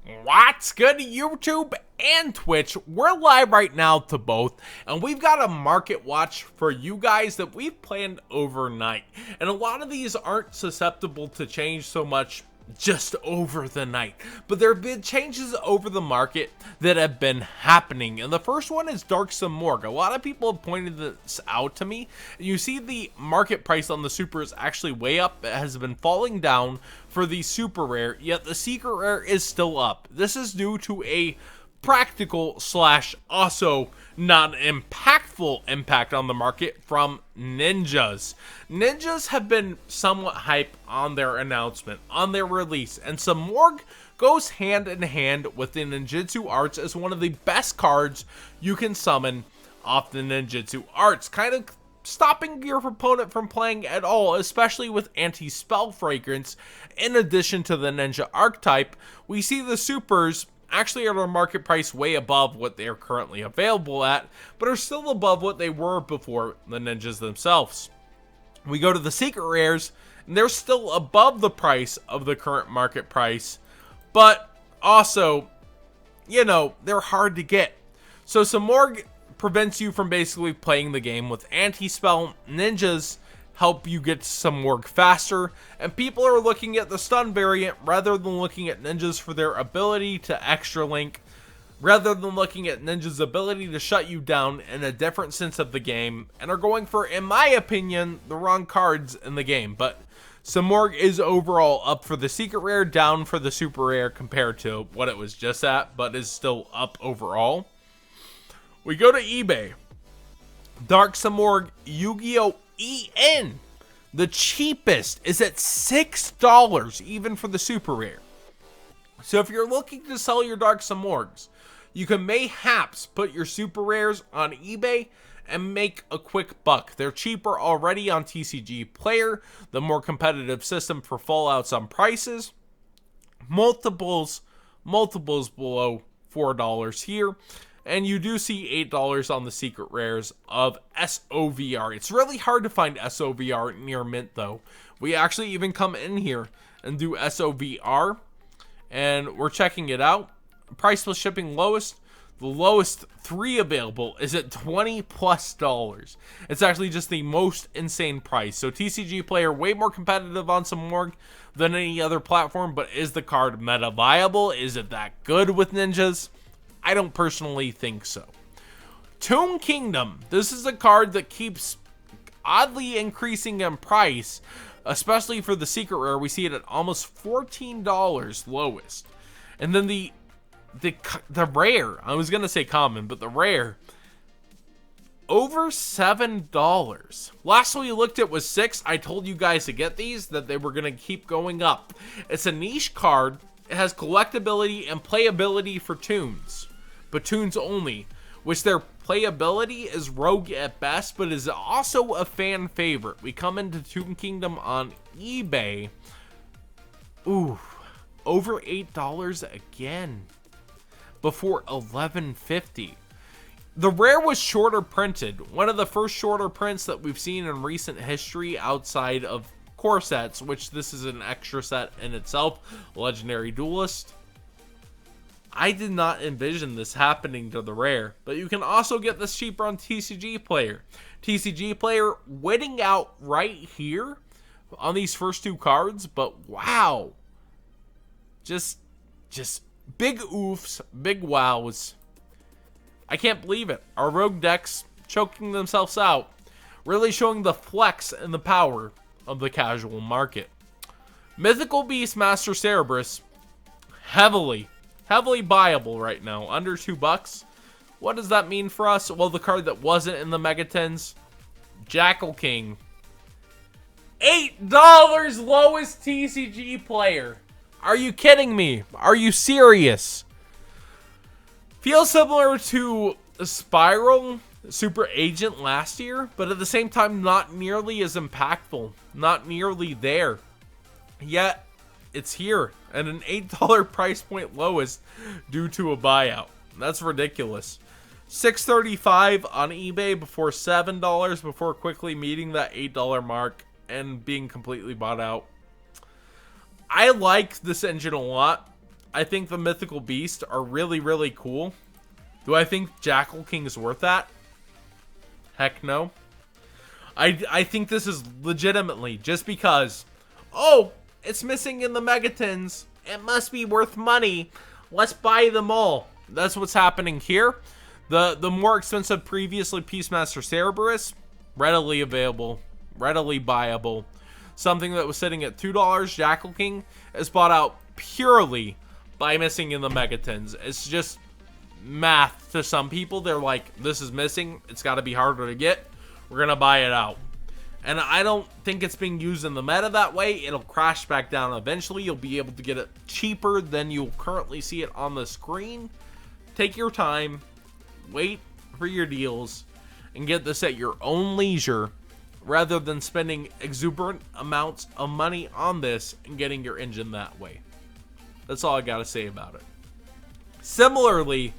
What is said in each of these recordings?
What's good, YouTube and Twitch? We're live right now to both, and we've got a market watch for you guys that we've planned overnight. And a lot of these aren't susceptible to change so much just over the night, but there have been changes over the market that have been happening. And the first one is Dark Morgue. A lot of people have pointed this out to me. You see the market price on the super is actually way up. It has been falling down for the super rare, yet the secret rare is still up. This is due to a practical slash also non-impactful impact on the market from ninjas. Ninjas have been somewhat hype on their announcement, on their release, and Morgue goes hand in hand with the ninjutsu arts as one of the best cards you can summon off the ninjutsu arts, kind of stopping your opponent from playing at all, especially with anti-spell fragrance. In addition to the ninja archetype, we see the supers actually at our market price way above what they are currently available at, but are still above what they were before the ninjas themselves. We go to the secret rares, and they're still above the price of the current market price, but also, you know, they're hard to get. So Morgue prevents you from basically playing the game with anti-spell. Ninjas help you get some Morgue faster, and people are looking at the stun variant rather than looking at ninjas for their ability to extra link, rather than looking at ninjas' ability to shut you down in a different sense of the game, and are going for, in my opinion, the wrong cards in the game. But Morgue is overall up for the secret rare, down for the super rare compared to what it was just at, but is still up overall. We go to eBay. Dark Morgue Yu-Gi-Oh! EN, the cheapest, is at $6 even for the super rare. So if you're looking to sell your Dark Morgues, you can mayhaps put your super rares on eBay and make a quick buck. They're cheaper already on TCG Player, the more competitive system for fallouts on prices. Multiples below $4 here. And you do see $8 on the secret rares of SOVR. It's really hard to find SOVR near mint, though. We actually even come in here and do SOVR, and we're checking it out. Price plus shipping lowest. The lowest 3 available is at $20+. It's actually just the most insane price. So TCG Player way more competitive on Morgue than any other platform, but is the card meta viable? Is it that good with ninjas? I don't personally think so. Tomb Kingdom. This is a card that keeps oddly increasing in price, especially for the secret rare. We see it at almost $14 lowest. And then the rare, I was going to say common, but the rare, over $7. Last one we looked at was $6. I told you guys to get these, that they were going to keep going up. It's a niche card. It has collectability and playability for tunes, but tunes only, which their playability is rogue at best, but is also a fan favorite. We come into Tomb Kingdom on eBay. Ooh, over $8 again, before $11.50. The rare was shorter printed, one of the first shorter prints that we've seen in recent history outside of core sets, which this is an extra set in itself, Legendary Duelist. I did not envision this happening to the rare, but you can also get this cheaper on TCG Player. TCG Player winning out right here on these first 2 cards, but wow. Just big oofs, big wows. I can't believe it. Our rogue decks choking themselves out, really showing the flex and the power of the casual market. Mythical Beast Master Cerberus, heavily buyable right now, under $2. What does that mean for us? Well, the card that wasn't in the Megatins, Jackal King, $8 lowest TCG Player. Are you kidding me? Are you serious? Feels similar to Spiral Super Agent last year, but at the same time not nearly as impactful, not nearly there. Yet it's here at an $8 price point lowest due to a buyout. That's ridiculous. $6.35 on eBay before $7, before quickly meeting that $8 mark and being completely bought out. I like this engine a lot. I think the Mythical Beasts are really, really cool. Do I think Jackal King is worth that? Heck no. I think this is legitimately just because, oh, it's missing in the Megatins. It must be worth money. Let's buy them all. That's what's happening here. The more expensive previously Peacemaster Cerberus, readily available, readily buyable. Something that was sitting at $2, Jackal King, is bought out purely by missing in the Megatins. It's just math to some people. They're like, this is missing. It's got to be harder to get. We're going to buy it out. And I don't think it's being used in the meta that way. It'll crash back down eventually. You'll be able to get it cheaper than you'll currently see it on the screen. Take your time. Wait for your deals. And get this at your own leisure, rather than spending exuberant amounts of money on this and getting your engine that way. That's all I gotta say about it. Similarly,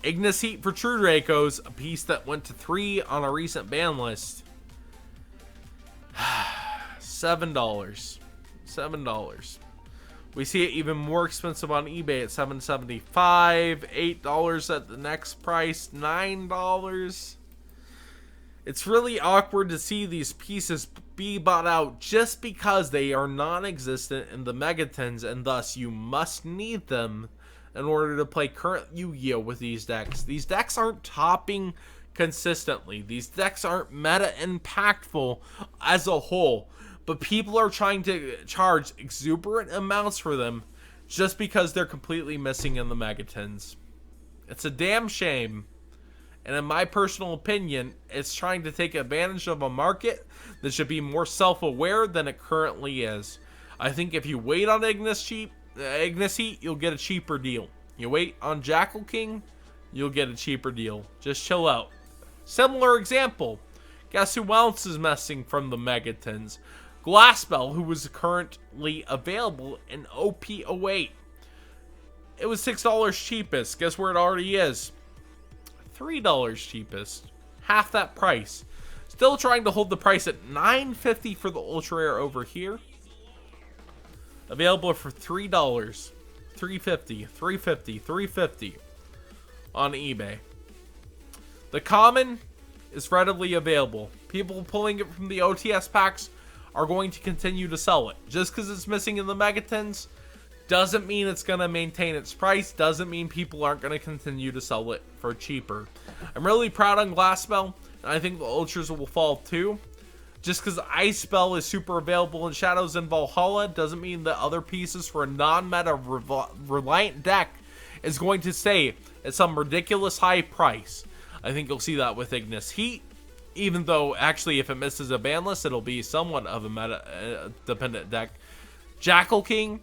Ignis Heat for True Dracos, a piece that went to 3 on a recent ban list. $7. $7. We see it even more expensive on eBay at $7.75, $8 at the next price, $9. It's really awkward to see these pieces be bought out just because they are non-existent in the Megatins, and thus you must need them in order to play current Yu-Gi-Oh! With these decks. These decks aren't topping consistently. These decks aren't meta impactful as a whole, but people are trying to charge exuberant amounts for them just because they're completely missing in the Megatins. It's a damn shame. And in my personal opinion, it's trying to take advantage of a market that should be more self-aware than it currently is. I think if you wait on Ignis Heat, you'll get a cheaper deal. You wait on Jackal King, you'll get a cheaper deal. Just chill out. Similar example. Guess who else is messing from the Megatins? Glassbell, who was currently available in OP08. It was $6 cheapest. Guess where it already is? $3 cheapest. Half that price. Still trying to hold the price at $9.50 for the Ultra Rare over here. Available for $3. $3.50, $3.50, $3.50 on eBay. The common is readily available. People pulling it from the OTS packs are going to continue to sell it. Just because it's missing in the Megatins doesn't mean it's going to maintain its price. Doesn't mean people aren't going to continue to sell it for cheaper. I'm really proud on Glassbell, and I think the Ultras will fall too. Just because Ice Spell is super available in Shadows and Valhalla doesn't mean that other pieces for a non-meta reliant deck is going to stay at some ridiculous high price. I think you'll see that with Ignis Heat, even though actually if it misses a ban list, it'll be somewhat of a meta dependent deck. Jackal King,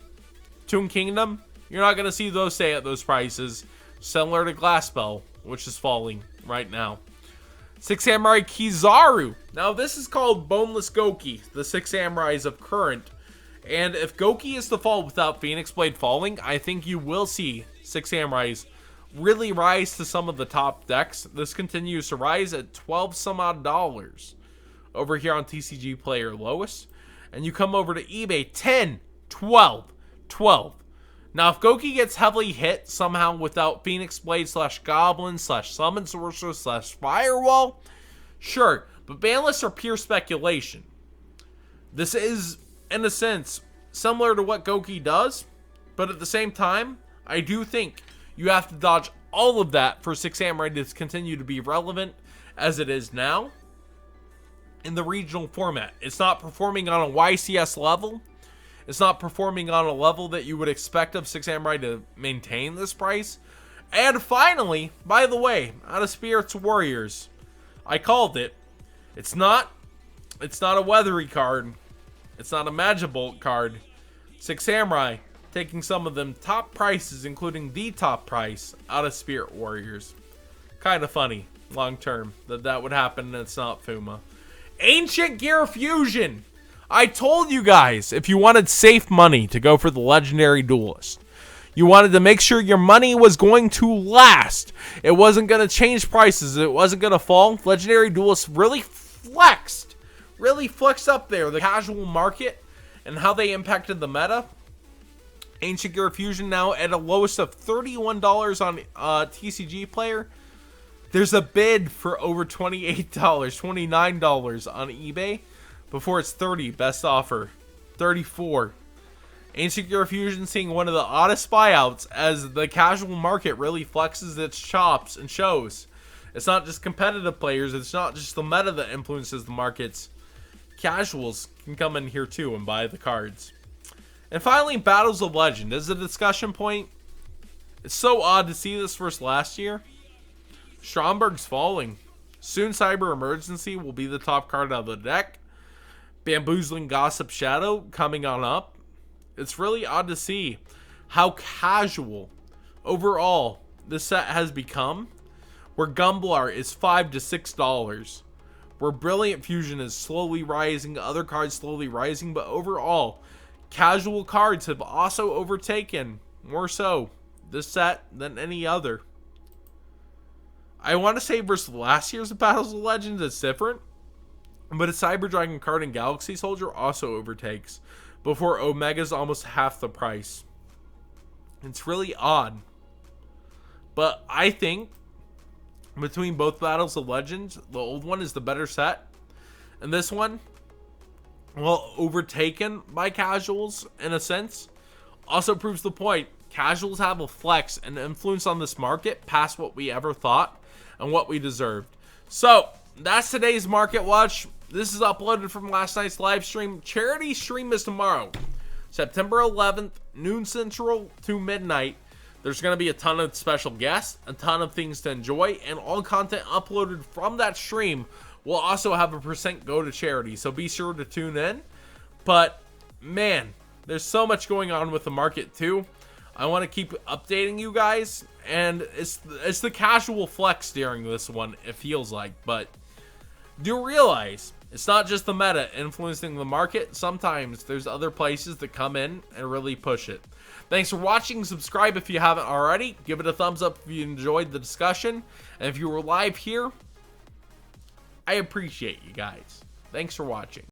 Toon Kingdom, you're not going to see those stay at those prices. Similar to Glassbell, which is falling right now. Six Samurai Kizaru. Now this is called Boneless Goki, the Six Samurais of current. And if Goki is to fall without Phoenix Blade falling, I think you will see Six Samurais really rise to some of the top decks. This continues to rise at 12 some odd dollars over here on TCG Player Lowest. And you come over to eBay, 10, 12, 12. Now, if Goki gets heavily hit somehow without Phoenix Blade / Goblin / Summon Sorcerer / Firewall, sure, but ban lists are pure speculation. This is, in a sense, similar to what Goki does, but at the same time, I do think you have to dodge all of that for Six Samurai to continue to be relevant as it is now in the regional format. It's not performing on a YCS level. It's not performing on a level that you would expect of Six Samurai to maintain this price. And finally, by the way, out of Spirits Warriors, I called it. It's not a Weathery card. It's not a Magibolt card. Six Samurai taking some of them top prices, including the top price, out of Spirit Warriors. Kind of funny, long term, that would happen and it's not Fuma. Ancient Gear Fusion. I told you guys, if you wanted safe money to go for the Legendary Duelist, you wanted to make sure your money was going to last. It wasn't going to change prices. It wasn't going to fall. Legendary Duelist really flexed up there, the casual market and how they impacted the meta. Ancient Gear Fusion now at a lowest of $31 on TCG Player. There's a bid for over $28, $29 on eBay before it's 30. Best offer, 34. Ancient Gear Fusion seeing one of the oddest buyouts as the casual market really flexes its chops and shows. It's not just competitive players, it's not just the meta that influences the markets. Casuals can come in here too and buy the cards. And finally, Battles of Legend is a discussion point. It's so odd to see this versus last year. Stromberg's falling. Soon Cyber Emergency will be the top card out of the deck. Bamboozling Gossip Shadow coming on up. It's really odd to see how casual overall this set has become. Where Gumblar is $5 to $6. Where Brilliant Fusion is slowly rising, other cards slowly rising, but overall, casual cards have also overtaken, more so, this set than any other. I want to say versus last year's Battles of Legends, it's different. But a Cyber Dragon card in Galaxy Soldier also overtakes, before Omega's almost half the price. It's really odd. But I think, between both Battles of Legends, the old one is the better set. And this one, well, overtaken by casuals in a sense, also proves the point. Casuals have a flex and influence on this market past what we ever thought and what we deserved. So, that's today's Market Watch. This is uploaded from last night's live stream. Charity stream is tomorrow, September 11th, noon central to midnight. There's going to be a ton of special guests, a ton of things to enjoy, and all content uploaded from that stream will also have a % go to charity. So be sure to tune in. But, man, there's so much going on with the market too. I want to keep updating you guys, and it's the casual flex during this one, it feels like. But do realize it's not just the meta influencing the market. Sometimes there's other places that come in and really push it. Thanks for watching. Subscribe if you haven't already. Give it a thumbs up if you enjoyed the discussion. And if you were live here, I appreciate you guys. Thanks for watching.